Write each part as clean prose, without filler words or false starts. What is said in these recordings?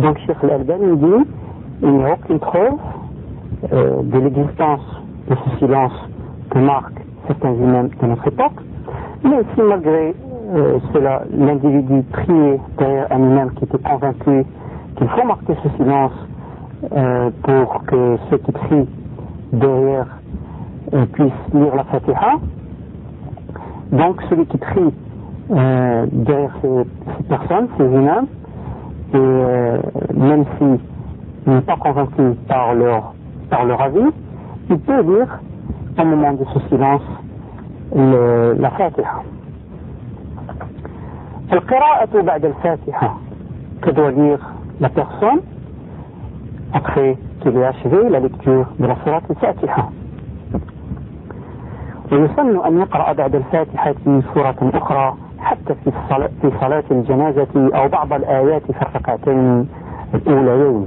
Donc Cheikh Al-Albani dit il n'y a aucune preuve de l'existence de ce silence que marquent certains imams de notre époque, mais si malgré cela l'individu priait derrière un imam qui était convaincu qu'il faut marquer ce silence pour que ceux qui prient derrière puissent lire la Fatiha, donc celui qui prie derrière ces personnes, ces imams, et même s'il n'est pas convaincu par leur avis, il peut lire au moment de ce silence la Fatiha. القراءة بعد الفاتحة, que doit lire la personne après qu'il ait achevé la lecture de la sourate al-Fatiha. ويسن أن يقرأ بعد الفاتحة سورة أخرى حتى في صلاة الجنازة أو بعض الآيات في الركعتين الأوليين.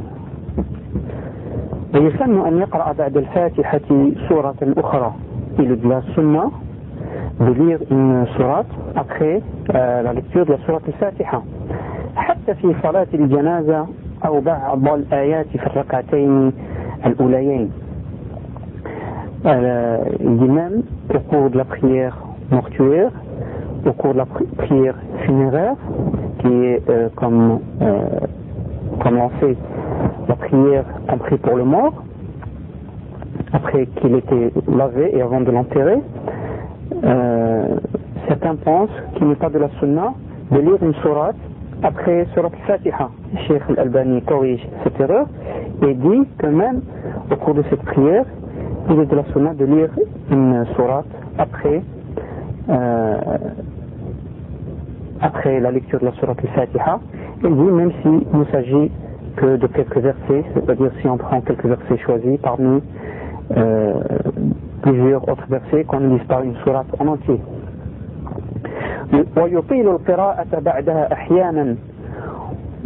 ويسن أن يقرأ بعد الفاتحة سورة أخرى. Il est de la sunna de lire une sourate après la lecture de la sourate al-Fatiha. حتى في صلاة الجنازة أو بعض الآيات في الركعتين الأوليين. Il dit même au cours de la prière mortuaire, au cours de la prière funéraire, qui est comme on sait la prière comprise pour le mort, après qu'il était lavé et avant de l'enterrer, certains pensent qu'il n'est pas de la sunna de lire une sourate après surat al-Fatiha. Cheikh Al-Albani corrige cette erreur et dit que même au cours de cette prière, il est de la sunna de lire une sourate après la lecture de la sourate al-Fatiha. Il dit même s'il ne s'agit que de quelques versets, c'est-à-dire si on prend quelques versets choisis parmi plusieurs autres versets qu'on ne lise pas une sourate en entier. ويطيل القراءة بعدها أحيانا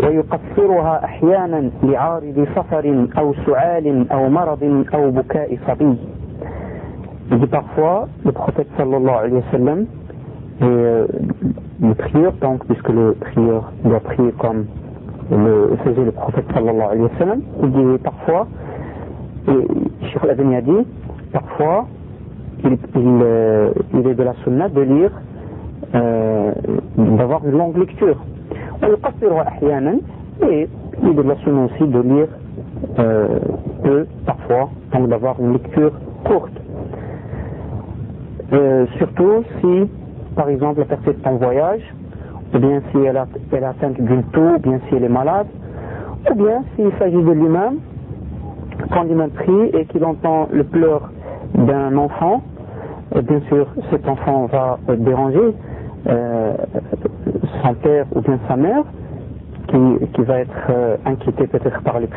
ويقصرها أحيانا لعارض سفر أو سعال أو مرض أو بكاء صبي. Il dit parfois le prophète sallallahu alayhi wa sallam le prieur, donc puisque le prieur doit prier comme le faisait le prophète sallallahu alayhi wa sallam, il dit parfois, et Cheikh Al-Albani a dit parfois il est de la sunna de lire d'avoir une longue lecture. Et il est de la sunna aussi de lire peu parfois, donc d'avoir une lecture courte. Surtout si par exemple la personne est en voyage, ou bien si elle est atteinte d'une toux, ou bien si elle est malade, ou bien s'il s'agit de l'imam, quand l'imam prie et qu'il entend le pleur d'un enfant, bien sûr cet enfant va déranger son père ou bien sa mère, qui va être inquiété peut-être par les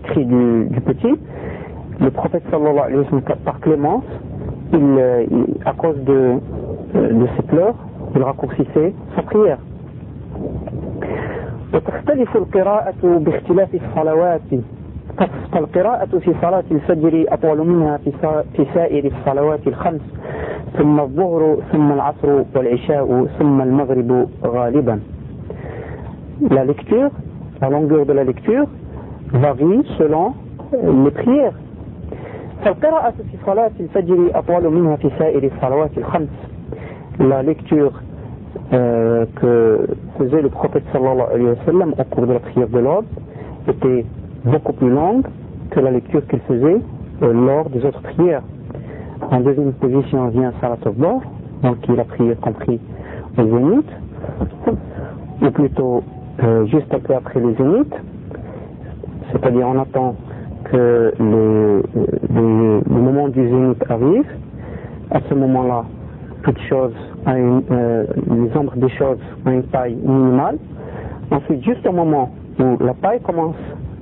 cris du petit. Le prophète sallallahu alayhi wa sallam, par clémence, à cause de ses pleurs, il raccourcissait sa prière. وتختلف القراءة باختلاف الصلوات. فالقراءة في صلاة الفجر أطول منها في سائر الصلوات الخمس، ثم الظهر ثم العصر والعشاء ثم المغرب غالبا. La lecture, la longueur de la lecture varie selon les prières. فالقراءة في صلاة الفجر أطول منها في سائر الصلوات الخمس. La lecture que faisait le prophète sallallahu alayhi wa sallam au cours de la prière de l'aube était beaucoup plus longue que la lecture qu'il faisait lors des autres prières. En deuxième position vient Salat al-Dhuhr, donc qui est la prière compris au zénith, ou plutôt juste un peu après le zénith, c'est-à-dire on attend que le moment du zénith arrive. À ce moment-là, toutes choses, les ombres des choses ont une taille minimale. Ensuite, juste au moment où la taille commence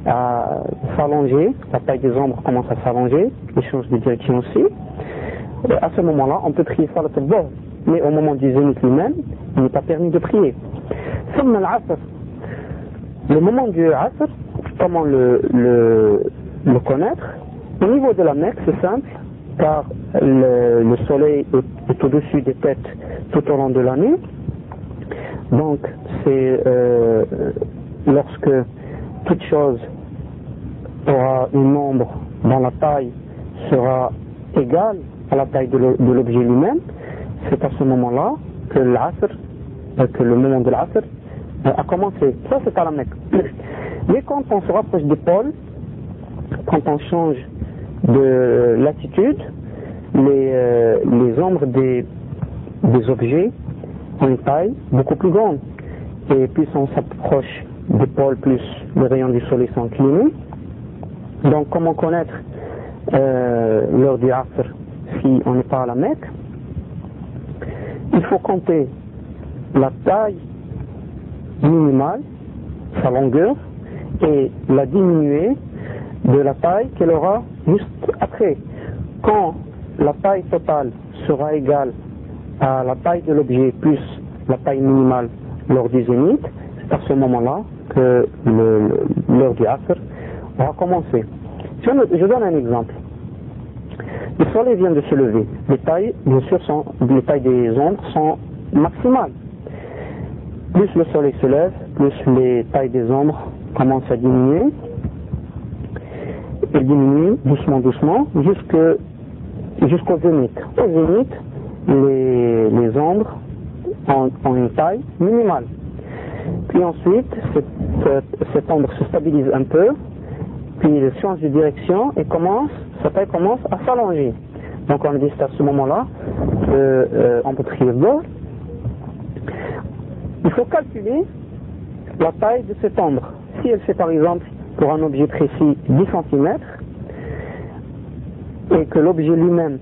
à s'allonger, la taille des ombres commence à s'allonger, les change de direction aussi. À ce moment-là, on peut prier Salat al-Dhuhr, mais au moment du zénith lui-même, il n'est pas permis de prier. Le moment du Asr, comment le connaître? Au niveau de la Mecque, c'est simple, car le soleil est au-dessus des têtes tout au long de l'année. Donc, c'est lorsque toute chose aura un nombre dont la taille sera égale à la taille de l'objet lui-même, c'est à ce moment-là que le moment de l'Asr a commencé. Ça, c'est à la Mecque. Mais quand on se rapproche des pôles, quand on change de latitude, les ombres des objets ont une taille beaucoup plus grande. Et plus on s'approche des pôles, plus les rayons du soleil sont inclinés. Donc comment connaître l'heure du Asr si on n'est pas à la Mecque? Il faut compter la taille minimale, sa longueur, et la diminuer de la taille qu'elle aura juste après. Quand la taille totale sera égale à la taille de l'objet plus la taille minimale lors du zénith, c'est à ce moment-là que l'heure du Asr aura commencé. Je donne un exemple. Le soleil vient de se lever. Les tailles, bien sûr, les tailles des ombres sont maximales. Plus le soleil se lève, plus les tailles des ombres commencent à diminuer. Elles diminuent doucement, jusqu'au zénith. Au zénith, les ombres ont une taille minimale. Puis ensuite, cette ombre se stabilise un peu, puis elle change de direction et sa taille commence à s'allonger. Donc on dit à ce moment-là qu'on peut prier d'or. Il faut calculer la taille de cette ombre. Si elle fait par exemple pour un objet précis 10 cm et que l'objet lui-même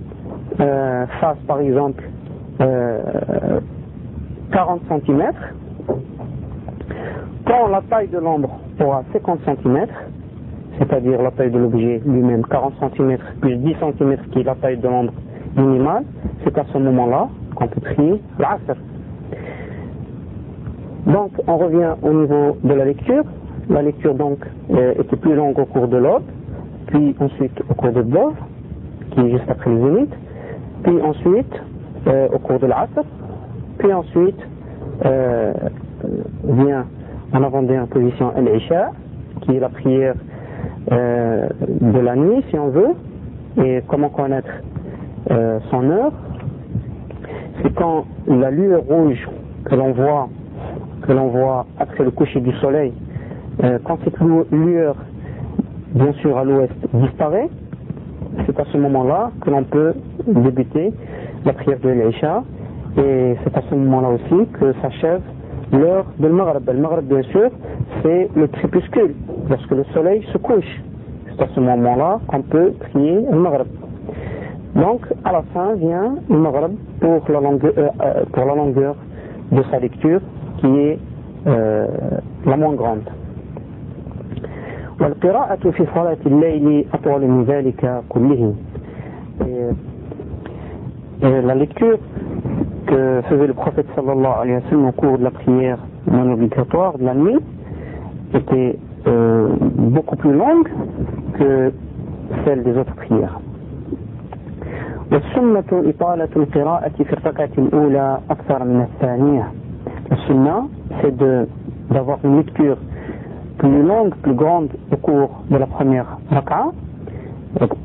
fasse par exemple 40 cm, quand la taille de l'ombre aura 50 cm, c'est-à-dire la taille de l'objet lui-même 40 cm plus 10 cm qui est la taille de l'ombre minimale, c'est à ce moment-là qu'on peut prier l'Asr. Donc on revient au niveau de la lecture. La lecture donc était plus longue au cours de l'aube, puis ensuite au cours de Dov, qui est juste après le zénith, puis ensuite au cours de l'Asr, puis ensuite vient en avant-dernière position Al-Isha, qui est la prière de la nuit si on veut. Et comment connaître son heure? C'est quand la lueur rouge que l'on voit après le coucher du soleil, quand cette lueur, bien sûr à l'ouest, disparaît, c'est à ce moment-là que l'on peut débuter la prière de l'Isha, et c'est à ce moment-là aussi que s'achève l'heure de Maghrib. Le Maghrib, bien sûr, c'est le crépuscule, lorsque le soleil se couche. C'est à ce moment-là qu'on peut prier le Maghrib. Donc, à la fin vient le Maghrib pour la longueur de sa lecture, qui est la moins grande. والقراءة في صلاة الليل أطول من ذلك كله. La lecture que faisait le prophète sallallahu alayhi wa sallam au cours de la prière non obligatoire de la nuit était beaucoup plus longue que celle des autres prières. والسنة إطالة القراءة في الركعة الأولى أكثر من الثانية. La sunna, c'est d'avoir une lecture plus longue, plus grande au cours de la première raka'a,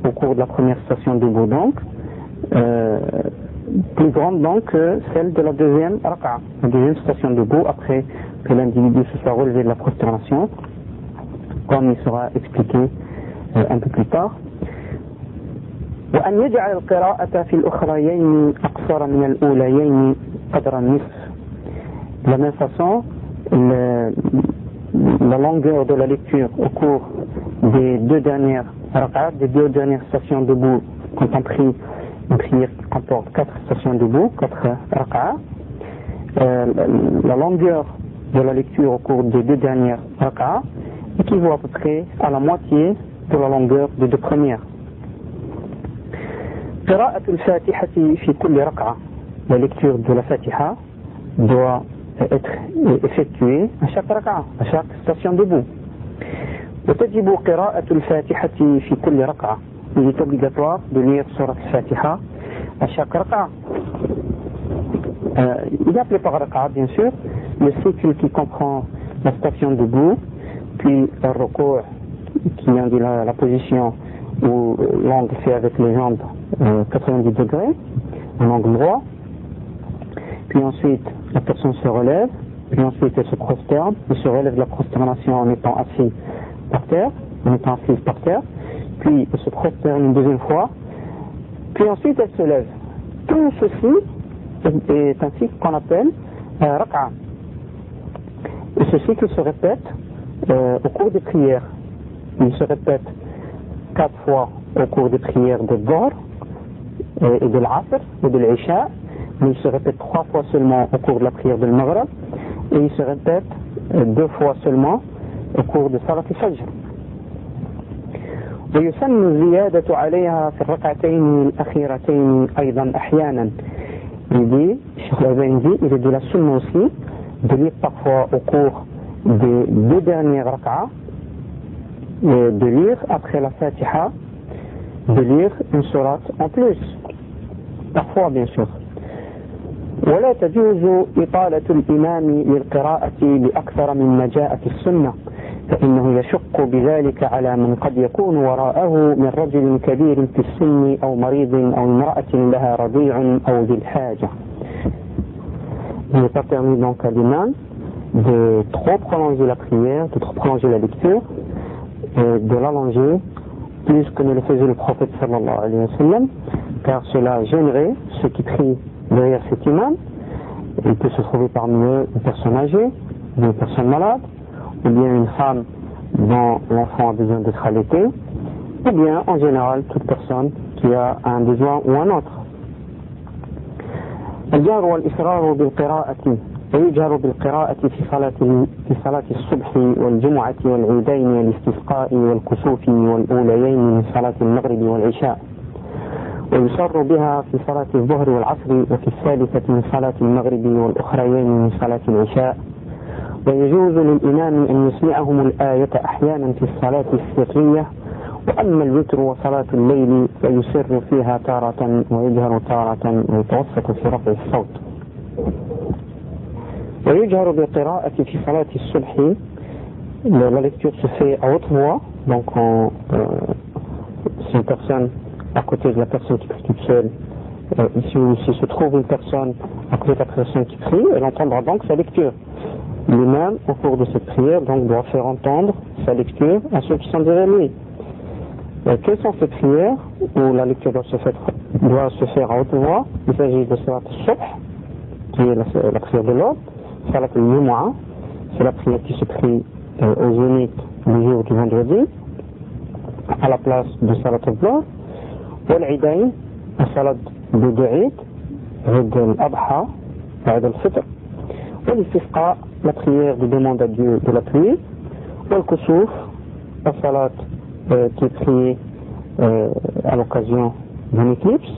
au cours de la première station debout donc, plus grande donc que celle de la deuxième raka'a, la deuxième station debout après que l'individu se soit relevé de la prosternation, comme il sera expliqué un peu plus tard. وأن يجعل القراءة في الأخريين أقصر من الأوليين قدر النصف. De la même façon, la longueur de la lecture au cours des deux dernières rak'at, des deux dernières stations debout, quand on prie une prière qui comporte 4 stations debout, 4 rak'at, la longueur de la lecture au cours des deux dernières rak'at équivaut à peu près à la moitié de la longueur des deux premières. قراءة الفاتحة في كل ركعة. La lecture de la Fatiha doit être effectuée à chaque raka'a, à chaque station debout. وتجب قراءة الفاتحة في كل ركعة. Il est obligatoire de lire surat al-Fatiha à chaque raka'a. Il est appelé par raka'a bien sûr le cycle qui comprend la station debout, puis le recours qui indique la position où l'angle fait avec les jambes 90 degrés, un angle droit. Puis ensuite, la personne se relève, puis ensuite elle se prosterne, elle se relève de la prosternation en étant assis par terre, en étant assise par terre, puis elle se prosterne une deuxième fois, puis ensuite elle se lève. Tout ceci est un cycle qu'on appelle raq'a. Et ce cycle se répète au cours des prières. Il se répète 4 fois au cours des prières de Dhuhr et de l'Asr et de l'Isha, mais il se répète 3 fois seulement au cours de la prière de l'Maghrib, et il se répète 2 fois seulement au cours de Salat al-Fajr. ويسن الزيادة عليها في الركعتين الأخيرتين أيضا أحيانا. Il dit, Cheikh Al-Albani dit, il est de la sunna aussi de lire parfois au cours des 2 dernières rak'ahs, de lire après la Fatiha, de lire une sourate en plus, parfois bien sûr. ولا تجوز إطالة الإمام للقراءة بأكثر مما جاء في السنة، فإنه يشق بذلك على من قد يكون وراءه من رجل كبير في السن أو مريض أو امرأة لها رضيع أو ذي الحاجة. Il n'est pas permis donc à l'imam de trop prolonger la prière, de trop prolonger la lecture, et de l'allonger plus que ne le faisait le prophète sallallahu alayhi wa sallam, car cela gênerait ceux qui prient derrière cet imam. Il peut se trouver parmi eux une personne âgée, une personne malade, ou bien une femme dont l'enfant a besoin d'être allaité, ou bien en général toute personne qui a un besoin ou un autre. الجهر والإسرار بالقراءة ويجهر بالقراءة في صلاة الصبح والجمعة والعيدين والاستسقاء والكسوف والأوليين من صلاة المغرب والعشاء، ويسر بها في صلاة الظهر والعصر وفي الثالثة من صلاة المغرب والأخريين من صلاة العشاء. ويجوز للإمام أن يسمعهم الآية أحيانا في الصلاة السرية، وأما الوتر وصلاة الليل فيسر فيها تارة ويجهر تارة ويتوسط في رفع الصوت. ويجهر بالقراءة في صلاة الصبح. La lecture se fait à haute voix, donc c'est une personne à côté de la personne qui prie toute seule. Si se trouve une personne à côté de la personne qui prie, elle entendra donc sa lecture. L'imam, au cours de cette prière, donc, doit faire entendre sa lecture à ceux qui sont derrière lui. Quelles sont ces prières où la lecture doit se faire à haute voix? Il s'agit de Salat al-Subh, qui est la prière de l'aube. Salat al-Jumu'ah, c'est la prière qui se prie au zénith du jour du vendredi, à la place de Salat al-Dhuhr. Wal-Idayn, la salat de Eid, Eid al-Adha, Eid al-Fitr. Wal-Istisqa, la prière de demande à Dieu de la pluie. Wal-Kusuf, la salat qui est priée à l'occasion d'une éclipse.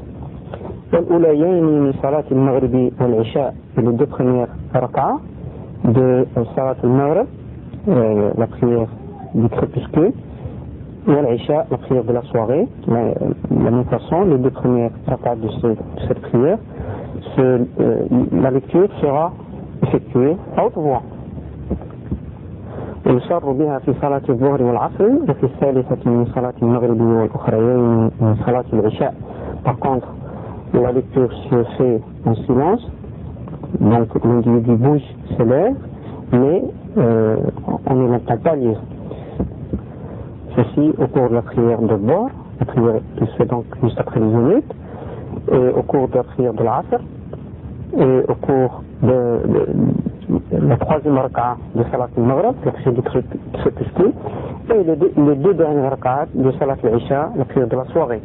Wal-Ulayayn min salat al-Maghribi wal-Isha, les 2 premières rak'ahs de Salat al-Maghrib, la prière du crépuscule, et al-Isha, la prière de la soirée. La même façon, les 2 premières rak'ahs de cette prière, la lecture sera effectuée à haute voix. ويسر بها في صلاة الظهر والعصر وفي الثالثة من صلاة المغرب والأخريين من صلاة العشاء. Par contre, la lecture se fait en silence, donc l'individu bouge, se lève, mais on ne l'entend pas lire. Ceci au cours de la prière de Dhuhr, la prière qui se fait donc juste après les minutes, et au cours de la prière de l'Asr, et au cours de la 3e rak'a de Salat al-Maghrib, la prière du crépuscule, et les 2 dernières rak'at de Salat al-Isha, la prière de la soirée.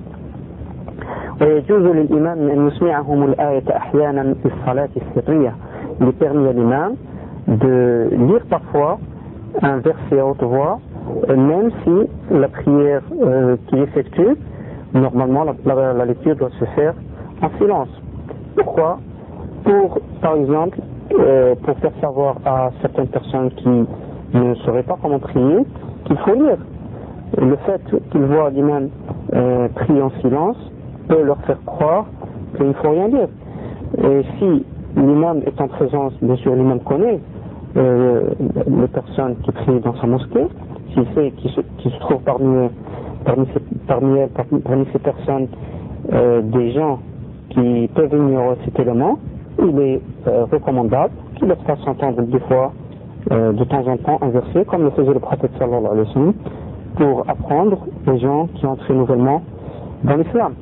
ويجوز للإمام أن يسمعهم الآية أحيانا في الصلاة السرية. Il est permis à l'imam de lire parfois un verset à haute voix, même si la prière qu'il effectue, normalement la lecture doit se faire en silence. Pourquoi? Par exemple, pour faire savoir à certaines personnes qui ne sauraient pas comment prier, qu'il faut lire. Le fait qu'ils voient l'imam prier en silence peut leur faire croire qu'il ne faut rien dire. Et si l'imam est en présence, bien sûr l'imam connaît les personnes qui prient dans sa mosquée, qui se trouve parmi ces personnes des gens qui peuvent ignorer cet élément, il est recommandable qu'il leur fasse entendre des fois, de temps en temps, un verset, comme le faisait le prophète sallallahu alayhi wa sallam, pour apprendre aux gens qui entrent nouvellement dans l'islam.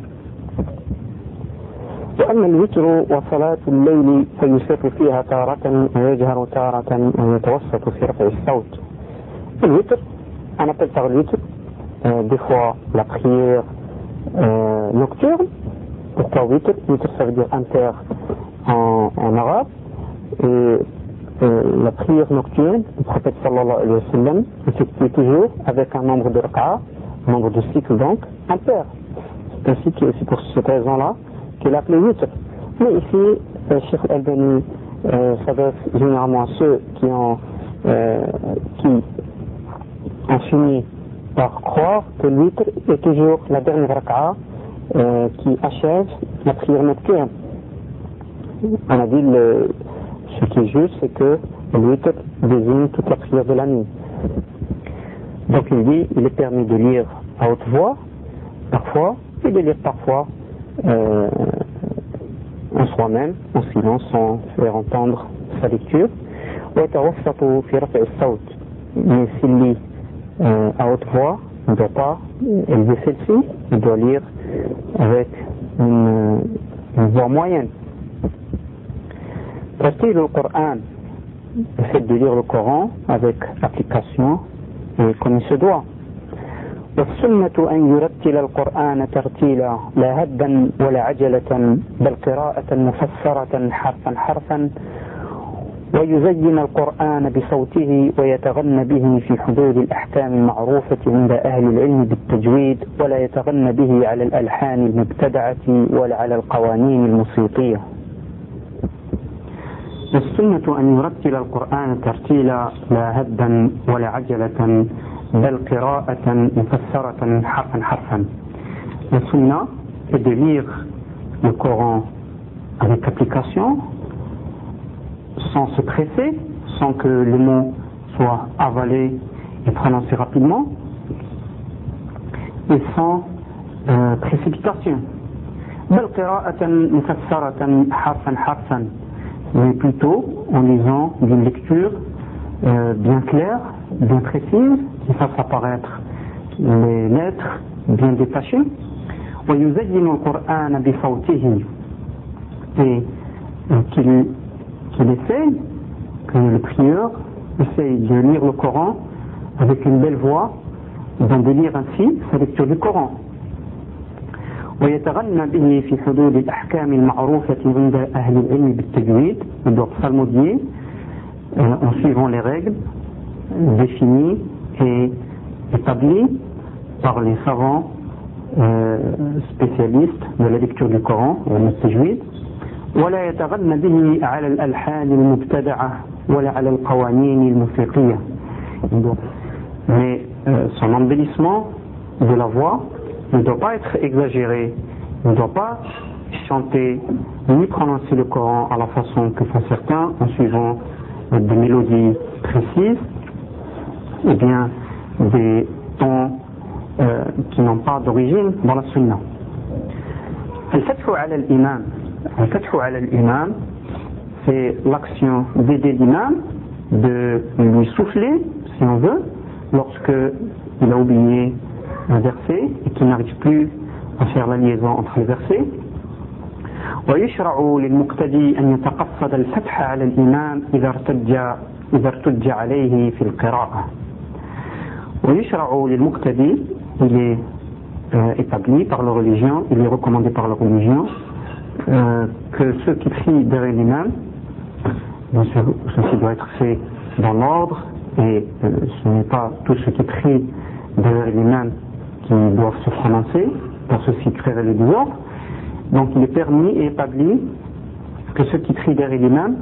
وأما الوتر وصلاة الليل فيسر فيها تارة ويجهر تارة ويتوسط في رفع الصوت. Le witr, on appelle par le witr des fois la prière nocturne. Pourquoi witr? Witr ça veut dire impair en arabe. Et la prière nocturne, le prophète sallallahu alayhi wa sallam effectue toujours avec un nombre de raka'a, un nombre de cycles donc impair. C'est ainsi que c'est pour cette raison-là qu'il a appelé witr. Mais ici, Cheikh Al-Albani s'adresse généralement à ceux qui ont fini par croire que le witr est toujours la dernière raka'a qui achève la prière nocturne. On a dit ce qui est juste, c'est que le witr désigne toute la prière de la nuit. Donc il dit, il est permis de lire à haute voix, parfois, et de lire parfois en soi-même, en silence, sans faire entendre sa lecture. Mais s'il lit à haute voix, il ne doit pas élever celle-ci, il doit lire avec une voix moyenne. Tartil le Coran, le fait de lire le Coran avec application et comme il se doit. والسنة أن يرتل القرآن ترتيلا لا هدا ولا عجلة بل قراءة مفسرة حرفا حرفا ويزين القرآن بصوته ويتغنى به في حدود الأحكام المعروفة عند أهل العلم بالتجويد ولا يتغنى به على الألحان المبتدعة ولا على القوانين الموسيقية. السنة أن يرتل القرآن ترتيلا لا هدا ولا عجلة بل قراءة مفسرة حرفا حرفا. La sunna est de lire le Coran avec application, sans se presser, sans que les mots soient avalés et prononcés rapidement, et sans précipitation. بل قراءة مفسرة حرفا حرفا, mais plutôt en lisant d'une lecture bien claire, bien précise, qui fasse apparaître les lettres bien détachées. ويزين القرآن بصوته, et qu'il essaye, que le prieur essaye de lire le Coran avec une belle voix, donc de lire ainsi sa lecture du Coran. ويتغنى به في حدود الأحكام المعروفة عند أهل العلم بالتجويد, il doit psalmodier en suivant les règles définies et établies par les savants spécialistes de la lecture du Coran, le tajwid. ولا يتغنى به على الألحان المبتدعة ولا على القوانين الموسيقية. Mais son embellissement de la voix ne doit pas être exagéré, il ne doit pas chanter ni prononcer le Coran à la façon que font certains en suivant des mélodies précises ou bien des tons qui n'ont pas d'origine dans la sunna. الفتح على الإمام. الفتح على الإمام, c'est l'action d'aider l'imam, de lui souffler, si on veut, lorsque il a oublié un verset et qu'il n'arrive plus à faire la liaison entre les versets. ويشرع للمقتدي أن يتقصد الفتح على الإمام إذا ارتج عليه في القراءة. ويشرع للمقتدي, il est établi par la religion, il est recommandé par la religion que ceux qui prient derrière l'imam, ceci doit être fait dans l'ordre, et ce n'est pas tous ceux qui prient derrière l'imam qui doivent se prononcer, car ceci créerait le désordre. Donc il est permis et établi que ceux qui prient derrière l'imam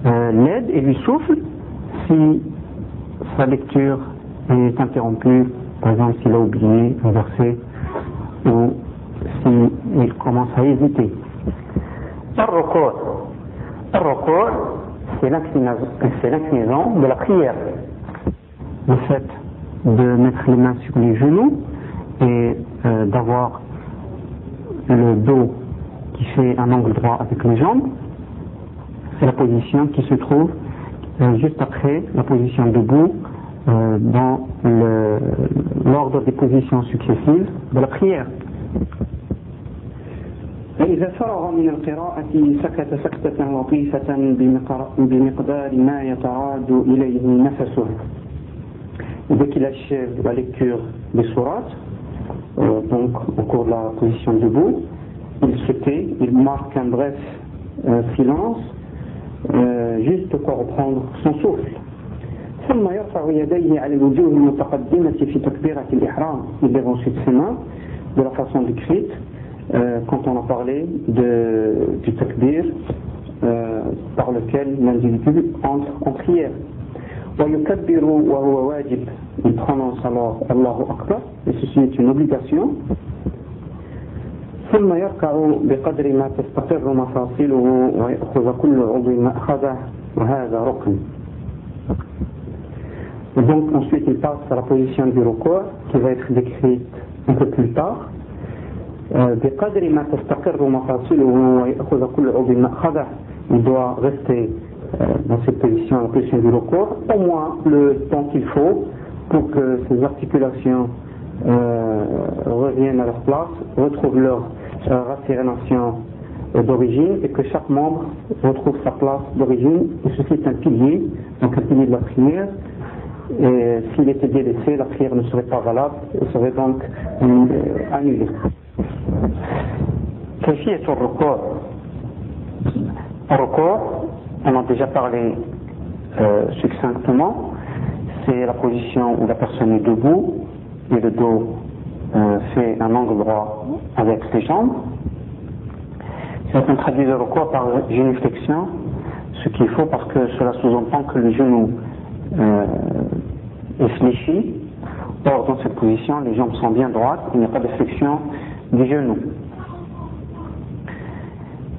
l'aident et lui soufflent si sa lecture est interrompue, par exemple s'il a oublié un verset ou s'il commence à hésiter. Ar-ruku', c'est l'inclinaison de la prière. Le fait de mettre les mains sur les genoux et d'avoir le dos qui fait un angle droit avec les jambes. C'est la position qui se trouve juste après la position debout dans l'ordre des positions successives de la prière. فإذا فرغ من القراءة سكت سكتة لطيفة بمقدار ما يتعاد إليه نفسه. Dès qu'il achève la lecture des sourates, donc au cours de la position debout, il se tait, il marque un bref silence, juste pour reprendre son souffle. ثم يرفع يديه على الوجوه المتقدمة في تكبيرة الإحرام. Il lève ensuite ses mains de la façon décrite quand on a parlé du takbir par lequel l'individu entre en prière. ويكبر وهو واجب. Il prononce alors Allahu Akbar, et ceci est une obligation. ثم يركع بقدر ما تستقر مفاصله ويأخذ كل عضو مأخذه وهذا ركن. Et donc ensuite il passe à la position du ruku' qui va être décrite un peu plus tard. بقدر ما تستقر مفاصله ويأخذ كل عضو مأخذه. Il doit rester dans cette position, la position du ruku', au moins le temps qu'il faut pour que ces articulations reviennent à leur place, retrouvent leur racérénation d'origine et que chaque membre retrouve sa place d'origine. Et ceci est un pilier, donc un pilier de la prière. Et s'il était délaissé, la prière ne serait pas valable et serait donc annulée. كيفية الركوع. الركوع, on a déjà parlé succinctement, c'est la position où la personne est debout et le dos fait un angle droit avec les jambes. Si on traduit le ruku' par génuflexion, ce qu'il faut parce que cela sous-entend que le genou est fléchi. Or, dans cette position, les jambes sont bien droites, il n'y a pas de flexion du genou.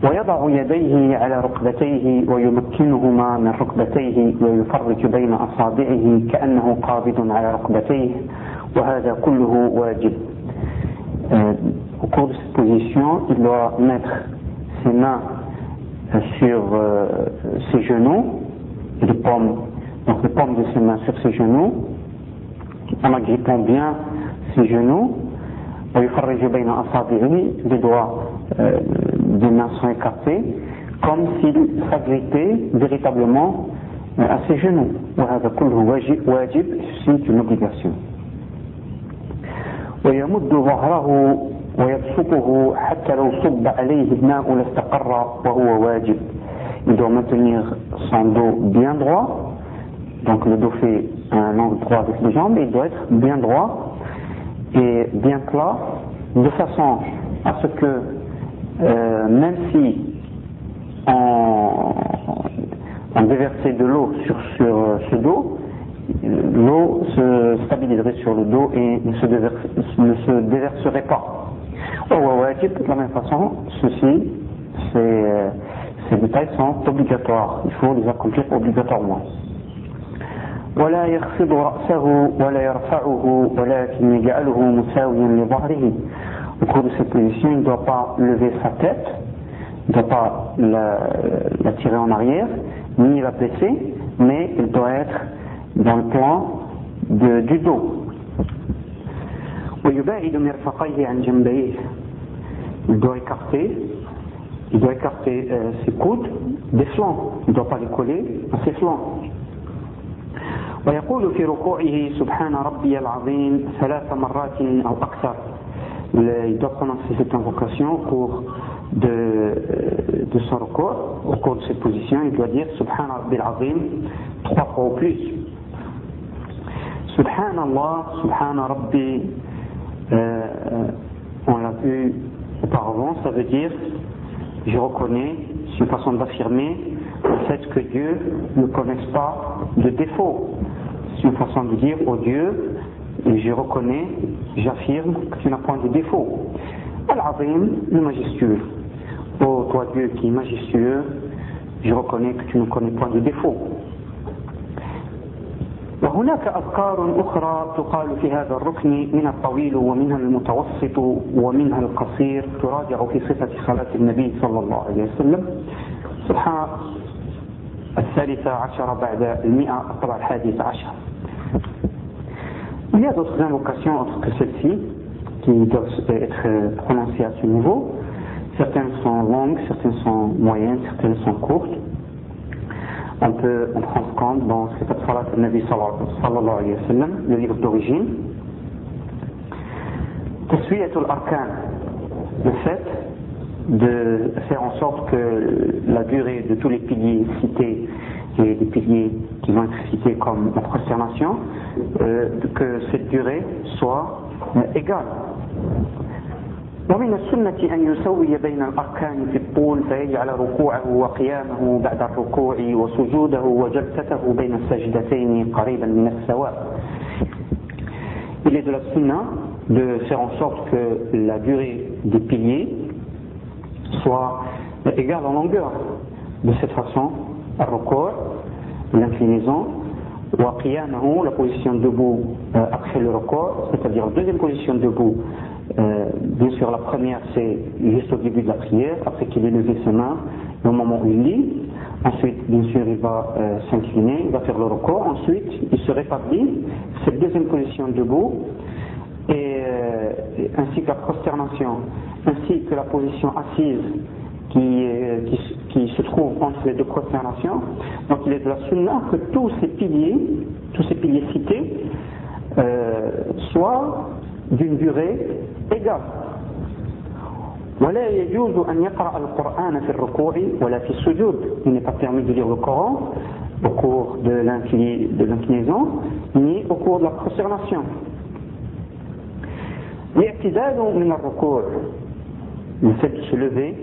ويضع يديه على ركبتيه ويمكنهما من ركبتيه ويفرج بين أصابعه كأنه قابض على ركبتيه وهذا كله واجب. Au cours de cette position, il doit mettre ses mains sur ses genoux, et les paumes de ses mains sur ses genoux, en agrippant bien ses genoux. ويفرج بين أصابعه, les doigts des mains sont écartés, comme s'il s'agrippait véritablement à ses genoux. وهذا كله واجب, c'est une obligation. ويمد ظهره ويبسطه حتى لو صب عليه الماء لاستقر وهو واجب. Il doit maintenir son dos bien droit, donc le dos fait un angle droit avec les jambes, et il doit être bien droit et bien plat, de façon à ce que même si on déversait de l'eau sur ce dos, l'eau se stabiliserait sur le dos et ne se déverserait pas. De la même façon, ces détails sont obligatoires, il faut les accomplir obligatoirement. ولا يخفض رأسه ولا يرفعه ولكن يجعله مساويا لظهره. Au cours de cette position, il ne doit pas lever sa tête, il ne doit pas la tirer en arrière, ni la baisser, mais il doit être dans le plan du dos. ويباعد مرفقيه عن جنبيه. Il doit écarter ses coudes des flancs, il ne doit pas les coller à ses flancs. ويقول في ركوعه سبحان ربي العظيم 3 مرات أو أكثر. Il doit prononcer cette invocation au cours de son ruku', au cours de cette position, il doit dire Subhan Rabbil Azim 3 fois ou plus. Subhanallah, Subhan Rabbi, on l'a vu auparavant, ça veut dire je reconnais, c'est une façon d'affirmer le fait que Dieu ne connaisse pas de défaut. C'est une façon de dire au Dieu, et je reconnais, j'affirme que tu n'as point de défaut. Al-Azim, le majestueux. Ô toi Dieu qui est majestueux, je reconnais que tu ne connais point de défaut. وهناك أذكار أخرى تقال في هذا الركن من الطويل ومنها المتوسط ومنها القصير تراجع في صفة صلاة النبي صلى الله عليه وسلم صفحة 13 بعد 100 الطبعة 11. Il y a d'autres invocations autres que celle-ci qui doivent être prononcées à ce niveau. Certaines sont longues, certaines sont moyennes, certaines sont courtes. On peut en prendre compte dans Sifat Salat al-Nabi sallallahu alayhi wa sallam, le livre d'origine. Taswiyatul Arkan, le fait de faire en sorte que la durée de tous les piliers cités et des piliers qui vont être cités comme la prosternation, que cette durée soit égale. ومن السنة أن يسوي بين الأركان في الطول فيجعل ركوعه وقيامه بعد الركوع وسجوده وجلسته بين السجدتين قريبا من السواء. Il est de la sunna de faire en sorte que la durée des piliers soit égale en longueur. De cette façon, al-ruku', l'inclinaison, wa qiyamahu, la position debout après le ruku', c'est-à-dire la deuxième position debout. Bien sûr, la première c'est juste au début de la prière, après qu'il ait levé ses mains, au moment où il lit. Ensuite, bien sûr, il va s'incliner, il va faire le ruku'. Ensuite, il se rétablit, cette deuxième position debout, et ainsi que la prosternation, ainsi que la position assise qui se trouve entre les deux prosternations. Donc, il est de la sunna que tous ces piliers cités soient d'une durée égale. ولا يجوز أن يقرأ القرآن في الركوع ولا في السجود. Il n'est pas permis de lire le Coran au cours de l'inclinaison ni au cours de la prosternation. الاعتدال من الركوع, le fait de se lever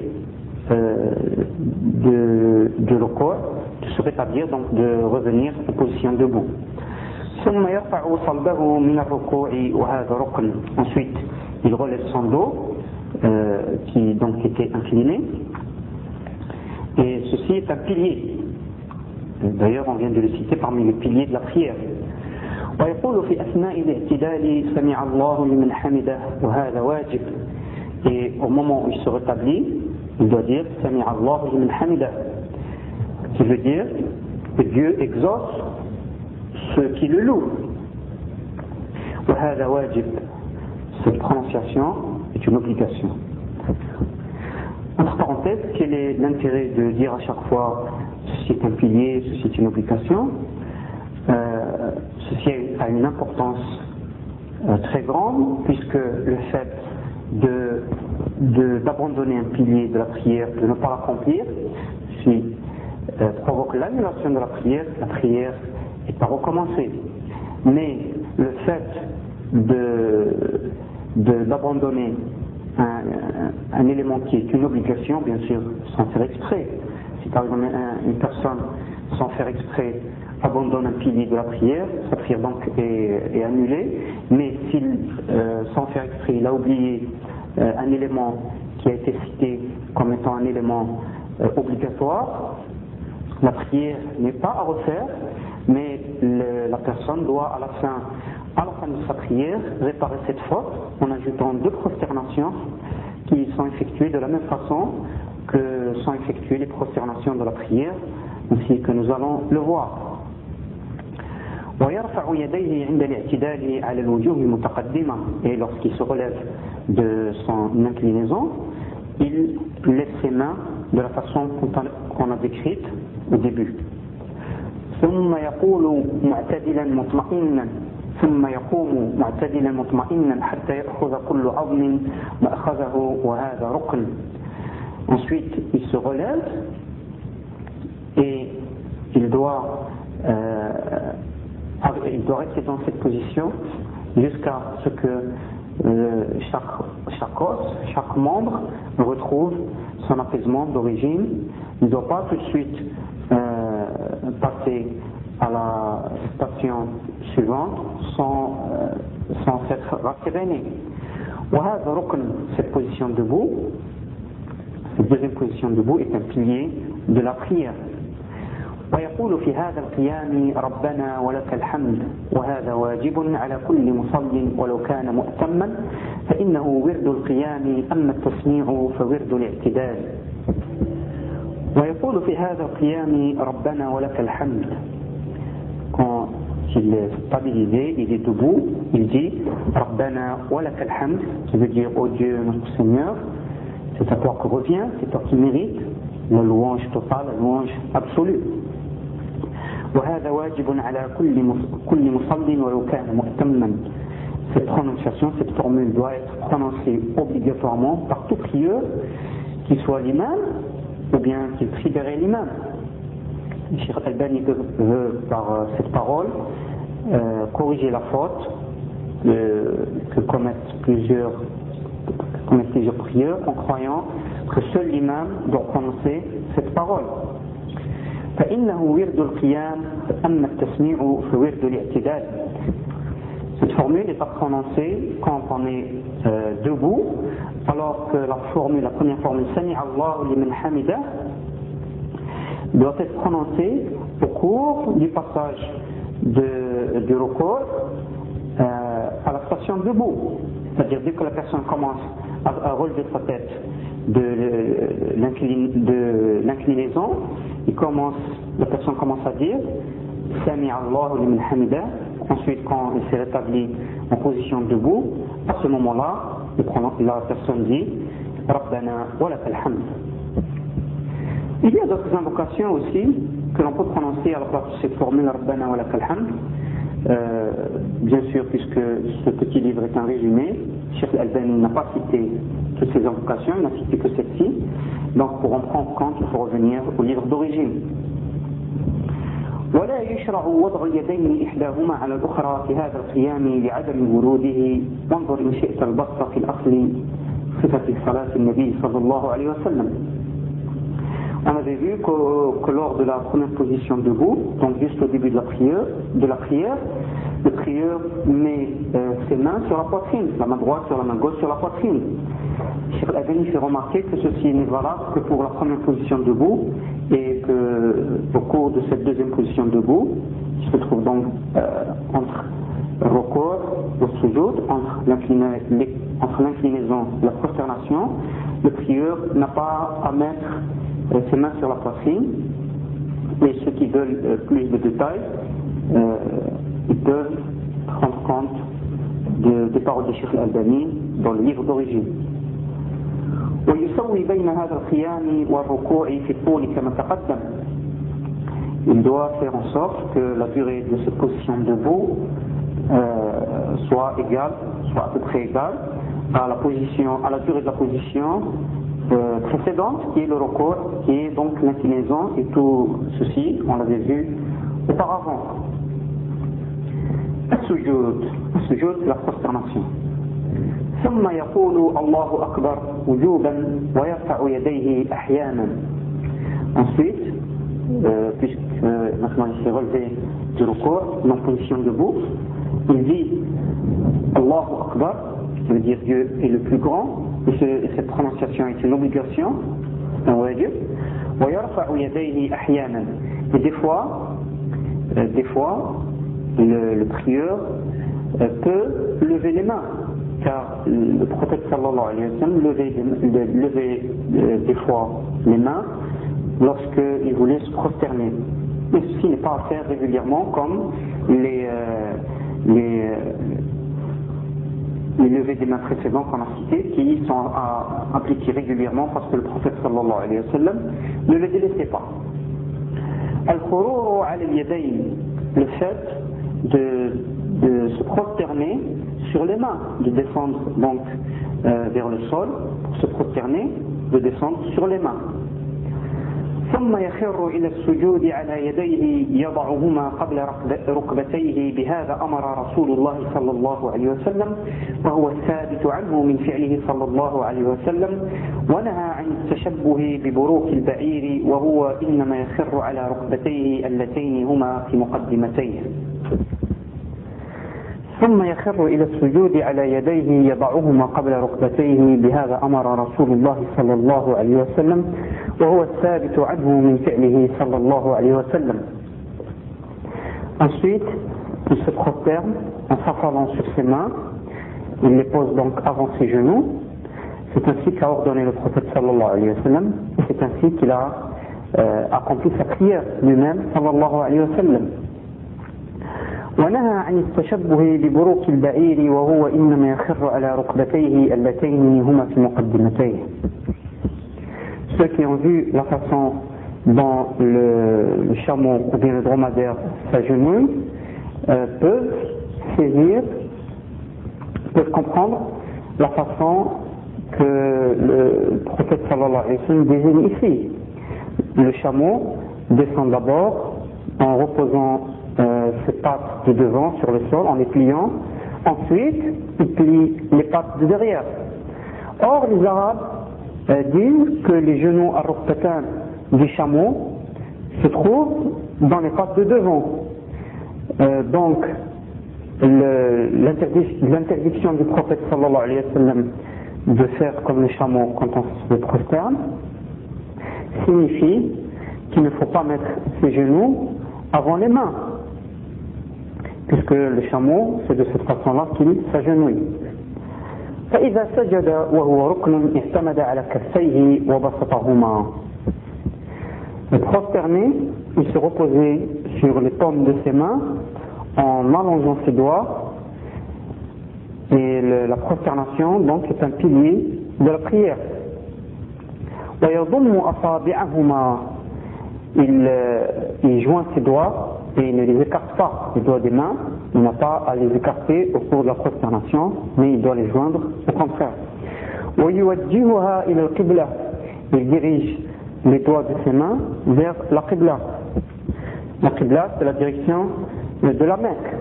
de ruku', de se rétablir, donc de revenir en position debout. ثم يرفع صلبه من الركوع وهذا ركن. Ensuite, il relève son dos qui donc était incliné, et ceci est un pilier. D'ailleurs, on vient de le citer parmi les piliers de la prière. ويقول في أثناء الاعتدال سمع الله لمن حمده وهذا واجب. Et au moment où il se rétablit, il doit dire سمع الله لمن حمده, qui veut dire que Dieu exauce ceux qui le louent. وهذا واجب. Cette prononciation est une obligation. Entre parenthèses, quel est l'intérêt de dire à chaque fois ceci est un pilier, ceci est une obligation? Ceci a une importance très grande, puisque le fait d'abandonner un pilier de la prière, de ne pas l'accomplir, provoque l'annulation de la prière est à recommencer. Mais le fait d'abandonner un élément qui est une obligation, bien sûr, sans faire exprès. Si par exemple une personne, sans faire exprès, abandonne un pilier de la prière, sa prière donc est annulée. Mais s'il, sans faire exprès, il a oublié un élément qui a été cité comme étant un élément obligatoire, la prière n'est pas à refaire, mais la personne doit à la fin de sa prière réparer cette faute en ajoutant 2 prosternations qui sont effectuées de la même façon que sont effectuées les prosternations de la prière, ainsi que nous allons le voir. ويرفع يديه عند الاعتدال على الوجوه المتقدمة, et lorsqu'il se relève de son inclinaison, il lève ses mains de la façon qu'on a décrite au début. ثم يقول معتدلا مطمئنا ثم يقوم معتدلا مطمئنا حتى يأخذ كل عظم مأخذه وهذا ركن. Ensuite, il se relève et il doit rester dans cette position jusqu'à ce que chaque os, chaque membre retrouve son apaisement d'origine. Il ne doit pas tout de suite passer à la station suivante sans s'être rasséréné. Cette position debout, cette deuxième position debout est un pilier de la prière. ويقول في هذا القيام ربنا ولك الحمد وهذا واجب على كل مصل ولو كان مؤتما فإنه ورد القيام أما التسميع فورد الاعتدال. ويقول في هذا القيام ربنا ولك الحمد. Quand il est stabilisé, il est debout, il dit Rabbana walak al-hamd, qui veut dire ô Dieu notre Seigneur, c'est à toi que revient, c'est toi qui mérite la louange totale, la louange absolue. وهذا واجب على كل مصل ولو كان مؤتما. Cette prononciation, cette formule doit être prononcée obligatoirement par tout prieur, qu'il soit l'imam ou bien qu'il prie derrière l'imam. Cheikh Al-Albani veut par cette parole corriger la faute que commettent plusieurs prieurs en croyant que seul l'imam doit prononcer cette parole. فإنه ورد القيام أما التسميع فورد الاعتدال. Cette formule n'est pas prononcée quand on est debout, alors que la première formule Sami Allahu liman hamida doit être prononcée au cours du passage du recours à la station debout. C'est-à-dire dès que la personne commence à relever sa tête de l'inclinaison, la personne commence à dire Sami Allahu liman hamida. Ensuite, quand il s'est rétabli en position debout, à ce moment-là, la personne dit Rabbana walak al-hamd. Il y a d'autres invocations aussi que l'on peut prononcer à la place de cette formule Rabbana walak al-hamd. Bien sûr, puisque ce petit livre est un résumé, Cheikh Al-Albani n'a pas cité toutes ces invocations, il n'a cité que celle-ci. Donc pour en prendre compte, il faut revenir au livre d'origine. ولا يشرع وضع اليدين إحداهما على الأخرى في هذا القيام لعدم وروده. وانظر إن شئت البسط في الأصل صفة صلاة النبي صلى الله عليه وسلم. On avait vu que lors de la première position debout, donc juste au début de la prière, le prieur met ses mains sur la poitrine, la main droite sur la main gauche sur la poitrine. Cheikh Al-Albani fait remarquer que ceci n'est valable que pour la première position debout et qu'au cours de cette deuxième position debout, qui se trouve donc entre le recours, le sujoud, entre l'inclinaison et la prosternation, le prieur n'a pas à mettre ses mains sur la poitrine. Et ceux qui veulent plus de détails, ils peuvent prendre compte des paroles de Cheikh Al-Albani dans le livre d'origine. ويسوي بين هذا القيام والركوع في الطول كما تقدم. Il doit faire en sorte que la durée de cette position debout soit égale, soit à peu près égale à la durée de la position précédente, qui est le recours, qui est donc l'inclinaison, et tout ceci, on l'avait vu auparavant. السجود c'est la prosternation. ثم يقول الله أكبر وجوبا ويرفع يديه أحيانا. Ensuite, puisque maintenant il s'est relevé du recours, en position debout, il dit Allahu Akbar, qui veut dire Dieu est le plus grand, et cette prononciation est une obligation, un wajib. ويرفع يديه أحيانا. Et des fois, le prieur peut lever les mains, car le prophète sallallahu alayhi wa sallam levait des fois les mains lorsqu'il voulait se prosterner. Mais ceci n'est pas à faire régulièrement comme les levées des mains précédents qu'on a cités, qui sont appliquées régulièrement parce que le prophète sallallahu alayhi wa sallam ne le délaissait pas. Al-khururu ala al-yadayn, le fait de se prosterner sur les mains, de descendre donc vers le sol, pour se prosterner, de descendre sur les mains. ثم يخر إلى السجود على يديه يضعهما قبل ركبتيه. بهذا أمر رسول الله صلى الله عليه وسلم وهو الثابت عنه من فعله صلى الله عليه وسلم، ونهى عن التشبه ببروك البعير وهو إنما يخر على ركبتيه اللتين هما في مقدمتيه. ثم يخر إلى السجود على يديه يضعهما قبل ركبتيه. بهذا أمر رسول الله صلى الله عليه وسلم وهو الثابت عنه من فعله صلى الله عليه وسلم. Ensuite, il se prosterne en s'affallant sur ses mains, il les pose donc avant ses genoux. C'est ainsi qu'a ordonné le prophète sallallahu alayhi wa sallam, et c'est ainsi qu'il a accompli sa prière lui-même sallallahu alayhi wa sallam. ونهى عن التشبه ببروق البعير وهو إنما يخر على ركبتيه اللتين هما في مقدمتيه. Ceux qui ont vu la façon dont le chameau ou bien le dromadaire s'agenouille peuvent saisir, peuvent comprendre la façon que le prophète sallallahu alayhi wa sallam désigne ici. Le chameau descend d'abord en reposant ses pattes de devant sur le sol, en les pliant. Ensuite, il plie les pattes de derrière. Or, les Arabes disent que les genoux à rukbatan du chameau se trouvent dans les pattes de devant. Donc, l'interdiction du prophète sallallahu alayhi wa sallam de faire comme le chameau quand on se prosterne signifie qu'il ne faut pas mettre ses genoux avant les mains, puisque le chameau, c'est de cette façon-là qu'il s'agenouille. فإذا سجد وهو ركن اعتمد على كفيه وبسطهما. Le prosterné, il se reposait sur les paumes de ses mains en allongeant ses doigts, et la prosternation donc est un pilier de la prière. ويضم أصابعهما. Il joint ses doigts et il ne les écarte pas, les doigts des mains. Il n'a pas à les écarter au cours de la prosternation, mais il doit les joindre au contraire. ويوجهها إلى القبلة. Il dirige les doigts de ses mains vers la qibla. La qibla, c'est la direction de la Mecque.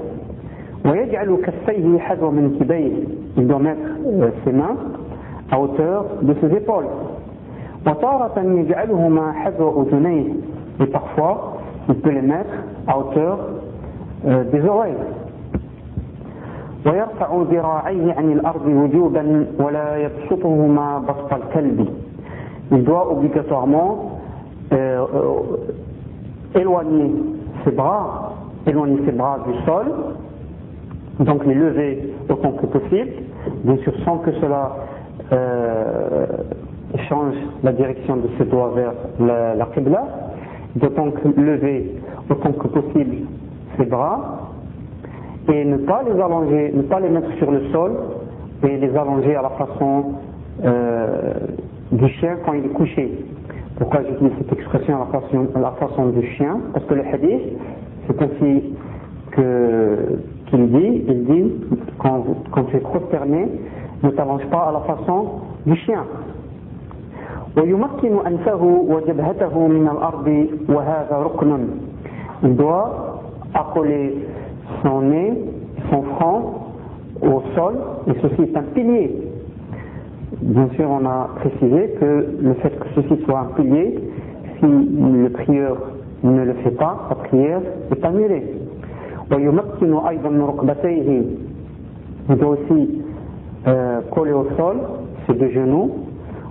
ويجعل كفيه حذو منكبيه. Il doit mettre ses mains à hauteur de ses épaules. وتارة يجعلهما حذو أذنيه. Et parfois, il peut les mettre à hauteur des oreilles. ويرفع ذراعيه عن الأرض وجوبا ولا يبسطهما بسط الكلب. Il doit obligatoirement éloigner ses bras du sol, donc les lever autant que possible, bien sûr sans que cela change la direction de ses doigts vers la qibla. Il doit donc lever autant que possible ses bras et ne pas les allonger, ne pas les mettre sur le sol et les allonger à la façon du chien quand il est couché. Pourquoi j'utilise cette expression à la façon du chien? Parce que le hadith, c'est ainsi qu'il dit, il dit quand tu es prosterné, ne t'allonge pas à la façon du chien. ويمكن أنفه وجبهته من الأرض وهذا ركن. Il doit accoler son nez, son front au sol, et ceci est un pilier. Bien sûr, on a précisé que le fait que ceci soit un pilier, si le prieur ne le fait pas, sa prière est annulée. ويمكن أيضا من ركبتيه. Il doit aussi coller au sol ses deux genoux.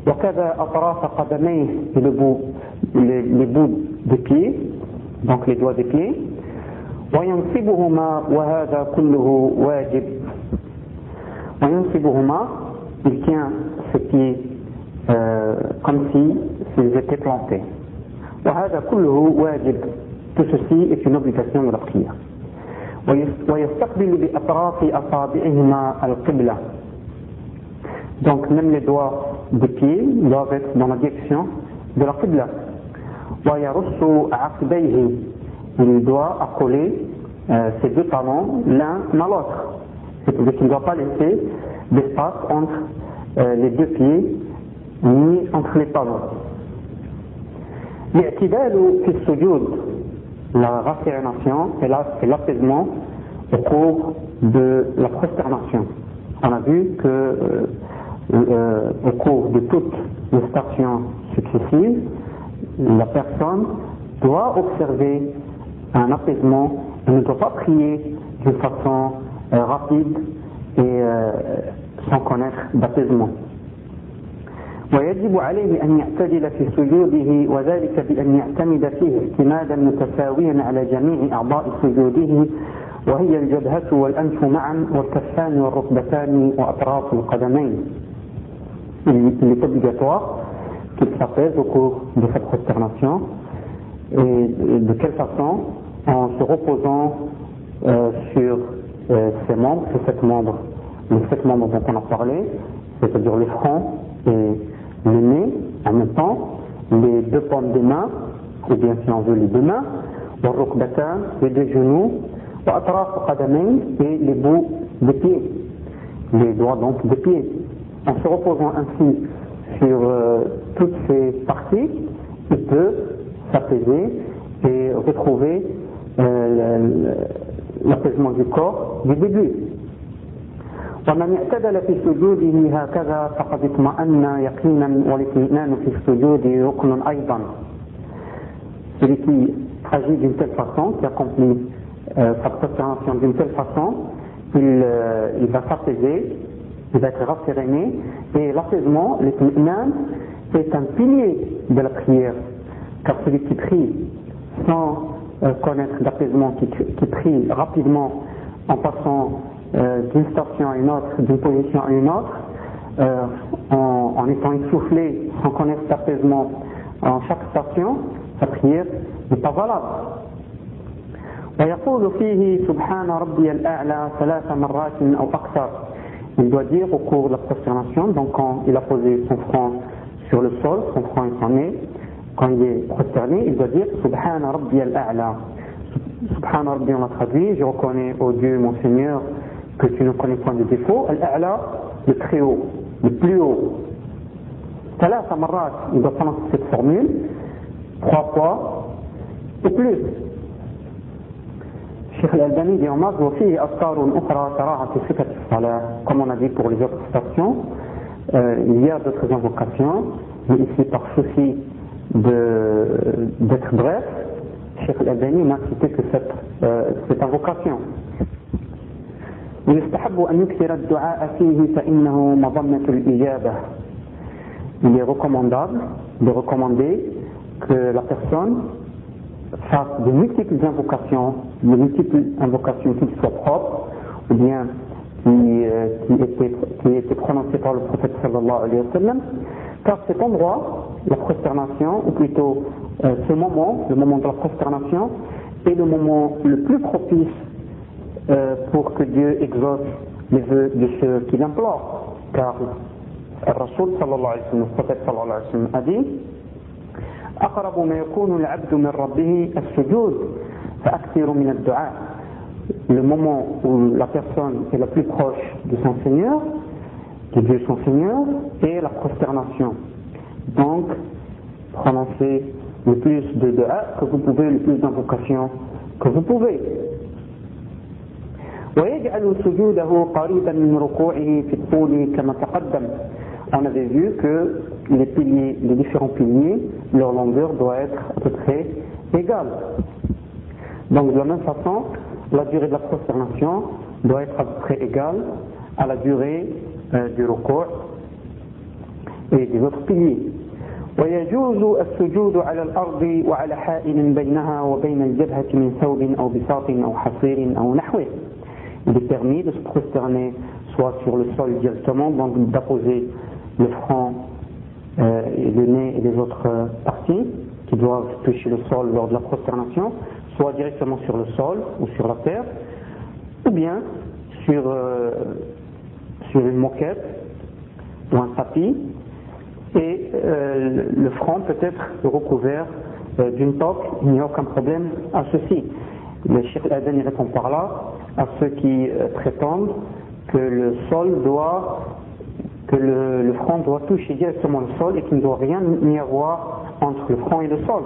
وكذا أطراف قدميه, les bouts des pieds, donc les doigts des pieds. وينصبهما وهذا كله واجب. وينصبهما, il tient ses pieds comme s'ils étaient plantés. وهذا كله واجب. Tout ceci est une obligation de la prière. ويستقبل بأطراف أصابعهما القبلة. Donc même les doigts des pieds doivent être dans la direction de la qibla. ويرص عقبيه. Il doit accoler ses deux talons l'un à l'autre. C'est-à-dire qu'il ne doit pas laisser d'espace entre les deux pieds ni entre les talons. الاعتدال في السجود. La rassérénation et l'apaisement au cours de la prosternation. On a vu que au cours de toutes les stations successives, la personne doit observer un apaisement et ne doit pas prier d'une façon rapide et sans connaître d'apaisement. ويجب عليه أن يعتدل في سجوده وذلك بأن يعتمد فيه اعتمادا متساويا على جميع أعضاء سجوده وهي الجبهة والأنف معا والكفان والركبتان وأطراف القدمين. Il est obligatoire qu'il s'apaise au cours de cette prosternation. Et de quelle façon? En se reposant sur ses membres, sur les 7 membres dont on a parlé, c'est-à-dire le front et le nez en même temps, les 2 paumes des mains, ou bien si on veut les 2 mains, les 2 genoux, et les bouts des pieds, les doigts donc des pieds. En se reposant ainsi sur toutes ces parties, il peut s'apaiser et retrouver l'apaisement du corps du début. ومن اعتدل في سجوده هكذا فقد اطمأن يقينا والاطمئنان في السجود ركن أيضا. Celui qui agit d'une telle façon, qui accomplit sa prosternation d'une telle façon, il va s'apaiser, il va être rasséréné, et l'apaisement, l'itmi'nan, est un pilier de la prière, car celui qui prie sans connaître d'apaisement, qui prie rapidement en passant d'une station à une autre, d'une position à une autre, en étant essoufflé, sans connaître d'apaisement en chaque station, sa prière n'est pas valable. ويقول فيه سبحان ربي الأعلى 3 مرات أو أكثر. Il doit dire au cours de la prosternation, donc quand il a posé son front sur le sol, son front et son nez, quand il est prosterné, il doit dire Subhan Rabbi al-A'la. Subhan Rabbi, on l'a traduit, je reconnais, ô Dieu, mon Seigneur, que tu ne connais point de défaut. Al-A'la, le très haut, le plus haut. 3 مرات, il doit prononcer cette formule 3 fois ou plus. Cheikh Al-Albani dit en masse, وفيه أذكار أخرى تراها في صفة الصلاة. Comme on a dit pour les autres stations, il y a d'autres invocations, mais ici par souci d'être bref, Cheikh Al-Albani n'a cité que cette invocation. ويستحب أن يكثر الدعاء فيه فإنه مظنة الإجابة. Il est recommandable de recommander que la personne fasse de multiples invocations qui soient propres, ou bien qui étaient prononcées par le prophète sallallahu alayhi wa sallam, car cet endroit, la prosternation, ou plutôt ce moment, le moment de la prosternation, est le moment le plus propice pour que Dieu exauce les vœux de ceux qui l'implorent. Car le Rasoul sallallahu alayhi wa sallam, le prophète sallallahu alayhi wa sallam a dit أقرب ما يكون العبد من ربه السجود فأكثر من الدعاء. Le moment où la personne est la plus proche de son Seigneur, de Dieu son Seigneur, est la prosternation. Donc, prononcez le plus de dua que vous pouvez, le plus d'invocations que vous pouvez. ويجعل سجوده قريبا من ركوعه في الطول كما تقدم. On avait vu que les différents piliers, leur longueur doit être à peu près égale. Donc de la même façon, la durée de la prosternation doit être à peu près égale à la durée du ruku' et des autres piliers. ويجوز السجود على الأرض وعلى حائل بينها وبين الجبهة من ثوب أو بساط أو حصير أو نحوه. Il est permis de se prosterner soit sur le sol directement, donc d'apposer le front, et le nez et les autres parties qui doivent toucher le sol lors de la prosternation, soit directement sur le sol ou sur la terre, ou bien sur une moquette ou un tapis, et le front peut être recouvert d'une toque. Il n'y a aucun problème à ceci. Le Cheikh Al-Albani répond par là à ceux qui prétendent que le front doit toucher directement le sol et qu'il ne doit rien y avoir entre le front et le sol.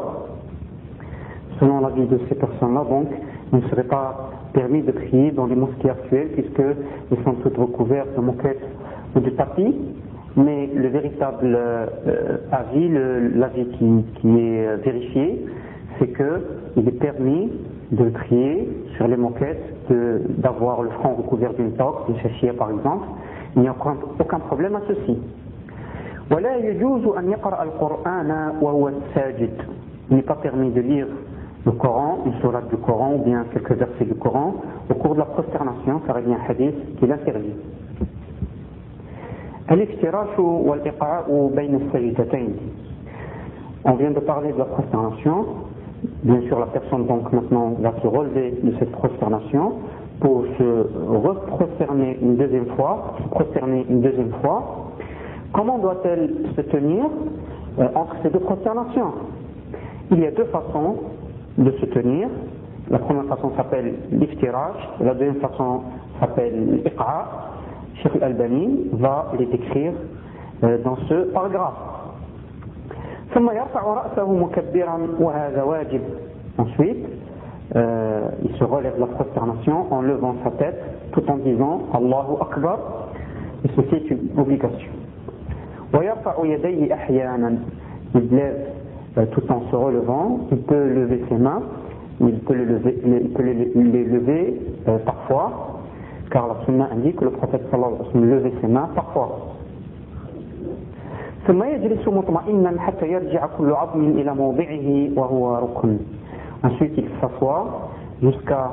Selon l'avis de ces personnes-là, donc, il ne serait pas permis de prier dans les mosquées actuelles puisqu'ils sont toutes recouvertes de moquettes ou de tapis. Mais le véritable avis, l'avis qui est vérifié, c'est qu'il est permis de prier sur les moquettes, d'avoir le front recouvert d'une toque, d'une chachia par exemple. Il n'y a aucun problème à ceci. ولا يجوز أن يقرأ القرآن وهو ساجد. Il n'est pas permis de lire le Coran, une sourate du Coran ou bien quelques versets du Coran au cours de la prosternation, car il y a un hadith qui l'interdit. الافتراش والإقعاء بين السجدتين. On vient de parler de la prosternation. Bien sûr, la personne donc maintenant va se relever de cette prosternation pour se reprosterner une deuxième fois, Comment doit-elle se tenir entre ces deux prosternations? Il y a deux façons de se tenir. La première façon s'appelle l'iftiraj, la deuxième façon s'appelle l'iqa. Cheikh Al-Albani va les décrire dans ce paragraphe. ثم يرفع رأسه مكبرا وهذا واجب. Ensuite, il se relève la prosternation en levant sa tête tout en disant Allahu Akbar, et ceci est une obligation. ويرفع يديه أحيانا. Il lève tout en se relevant, il peut lever ses mains, il peut les lever parfois, car la sunna indique que le prophète sallallahu alayhi wa sallam levait ses mains parfois. ثم يجلس مطمئنا حتى يرجع كل عظم إلى موضعه وهو ركن. Ensuite il s'assoit jusqu'à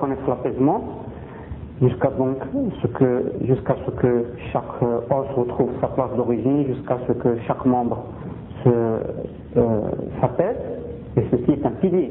connaître l'apaisement, jusqu'à ce que chaque os retrouve sa place d'origine, jusqu'à ce que chaque membre s'apaise, et ceci est un pilier